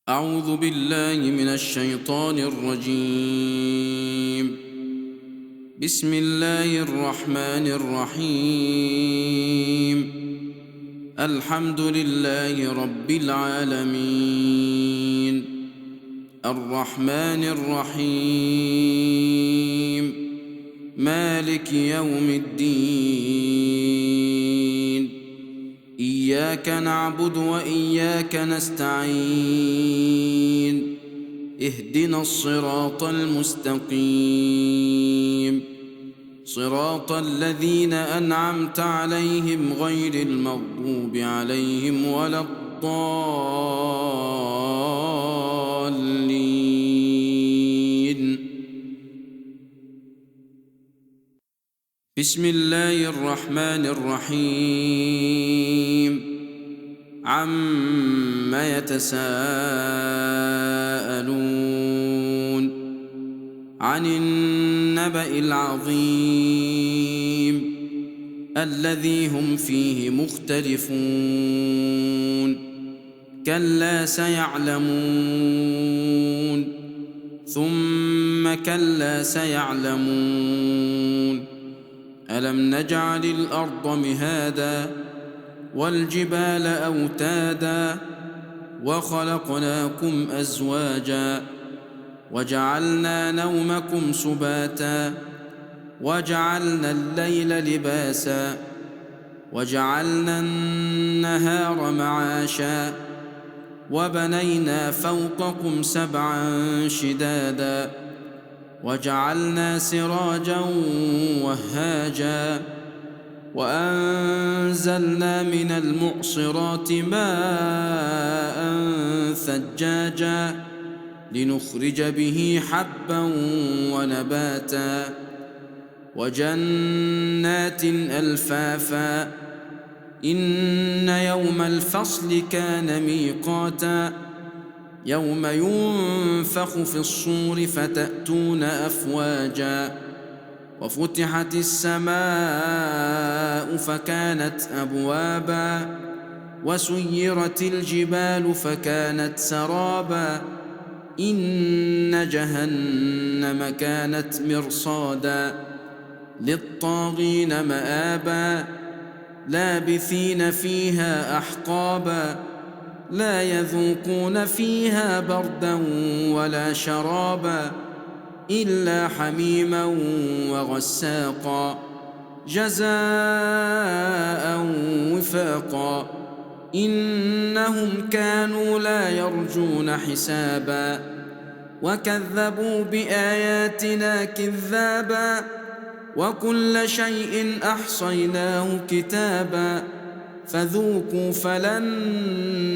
أعوذ بالله من الشيطان الرجيم. بسم الله الرحمن الرحيم. الحمد لله رب العالمين، الرحمن الرحيم، مالك يوم الدين. إياك نعبد وإياك نستعين. اهدنا الصراط المستقيم، صراط الذين أنعمت عليهم غير المغضوب عليهم ولا الضالين. بسم الله الرحمن الرحيم. عم يتساءلون عن النبأ العظيم الذي هم فيه مختلفون. كلا سيعلمون ثم كلا سيعلمون. ألم نجعل الأرض مهادا والجبال أوتادا وخلقناكم أزواجا وجعلنا نومكم سباتا وجعلنا الليل لباسا وجعلنا النهار معاشا وبنينا فوقكم سبعا شدادا وجعلنا سراجا وهاجا وأنزلنا من المعصرات ماء ثجاجا لنخرج به حبا ونباتا وجنات ألفافا. إن يوم الفصل كان ميقاتا. يوم ينفخ في الصور فتأتون أفواجا وفتحت السماء فكانت أبوابا وسيرت الجبال فكانت سرابا. إن جهنم كانت مرصادا للطاغين مآبا لابثين فيها أحقابا لا يذوقون فيها بردا ولا شرابا إلا حميما وغساقا جزاء وفاقا. إنهم كانوا لا يرجون حسابا وكذبوا بآياتنا كذابا وكل شيء أحصيناه كتابا فذوقوا فلن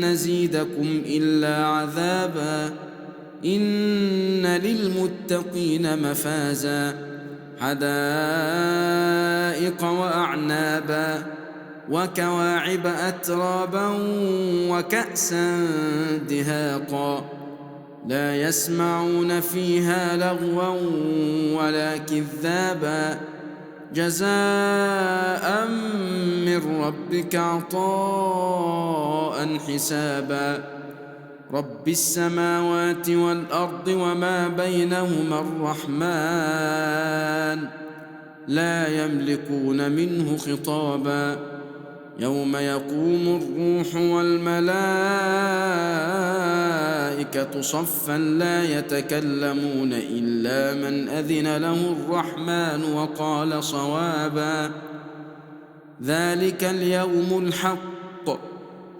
نزيدكم إلا عذابا. إن للمتقين مفازا حدائق وأعنابا وكواعب أترابا وكأسا دهاقا لا يسمعون فيها لغوا ولا كذابا جزاء من ربك عطاء حسابا. رب السماوات والأرض وما بينهما الرحمن لا يملكون منه خطابا. يوم يقوم الروح والملائكة صفا لا يتكلمون إلا من أذن له الرحمن وقال صوابا. ذلك اليوم الحق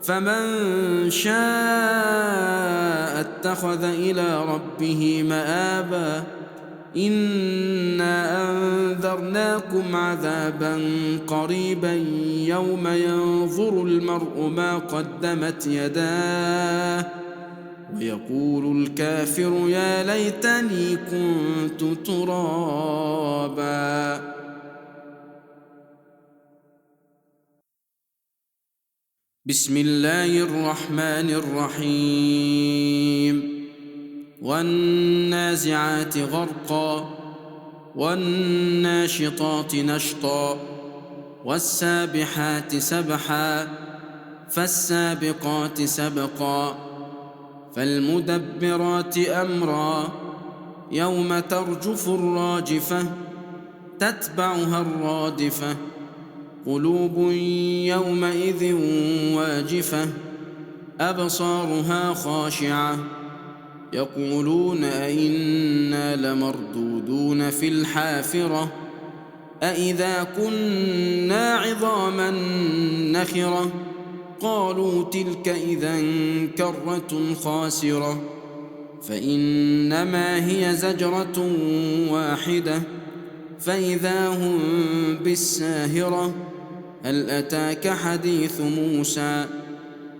فمن شاء اتخذ إلى ربه مآبا. إنا أنذرناكم عذابا قريبا يوم ينظر المرء ما قدمت يداه ويقول الكافر يا ليتني كنت ترابا. بسم الله الرحمن الرحيم. والنازعات غرقا والناشطات نشطا والسابحات سبحا فالسابقات سبقا فالمدبرات أمرا يوم ترجف الراجفة تتبعها الرادفة قلوب يومئذ واجفة أبصارها خاشعة يقولون أئنا لمردودون في الحافرة أئذا كنا عظاما نخرة قالوا تلك إذا كرة خاسرة فإنما هي زجرة واحدة فإذا هم بالساهرة هل أتاك حديث موسى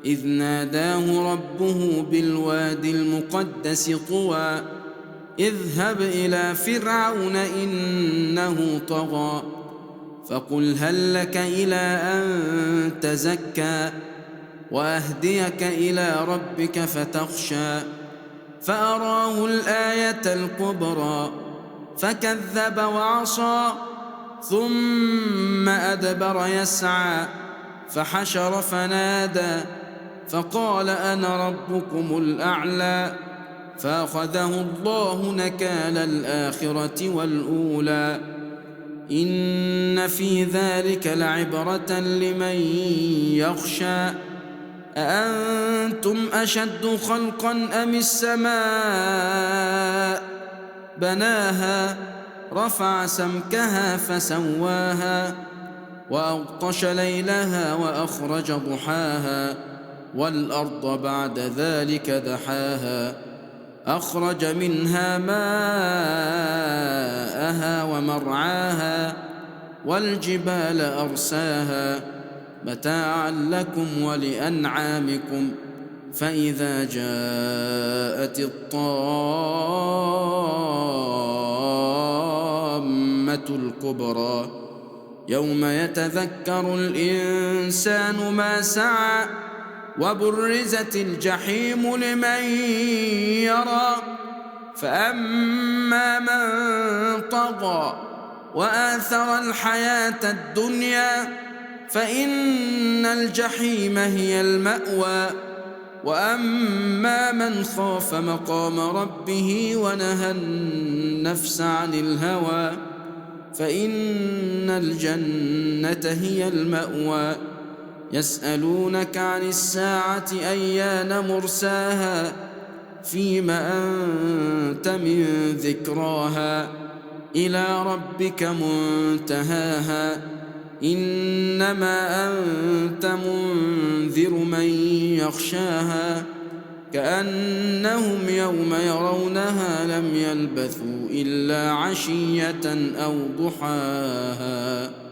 إذ ناداه ربه بالوادي المقدس طوى اذهب إلى فرعون إنه طغى فقل هل لك إلى أن تزكى وأهديك إلى ربك فتخشى فأراه الآية الكبرى فكذب وعصى ثم أدبر يسعى فحشر فنادى فقال أنا ربكم الأعلى فأخذه الله نكال الآخرة والأولى إن في ذلك لعبرة لمن يخشى أأنتم أشد خلقا أم السماء بناها رفع سمكها فسواها وأغطش ليلها وأخرج ضحاها والأرض بعد ذلك دحاها أخرج منها ماءها ومرعاها والجبال أرساها متاعا لكم ولأنعامكم فإذا جاءت الطامة الكبرى يوم يتذكر الإنسان ما سعى وبرزت الجحيم لمن يرى فأما من طغى وآثر الحياة الدنيا فإن الجحيم هي المأوى وأما من خاف مقام ربه ونهى النفس عن الهوى فإن الجنة هي المأوى يسألونك عن الساعة أيان مرساها فيم أنت من ذكراها إلى ربك منتهاها إنما أنت منذر من يخشاها كأنهم يوم يرونها لم يلبثوا إلا عشية أو ضحاها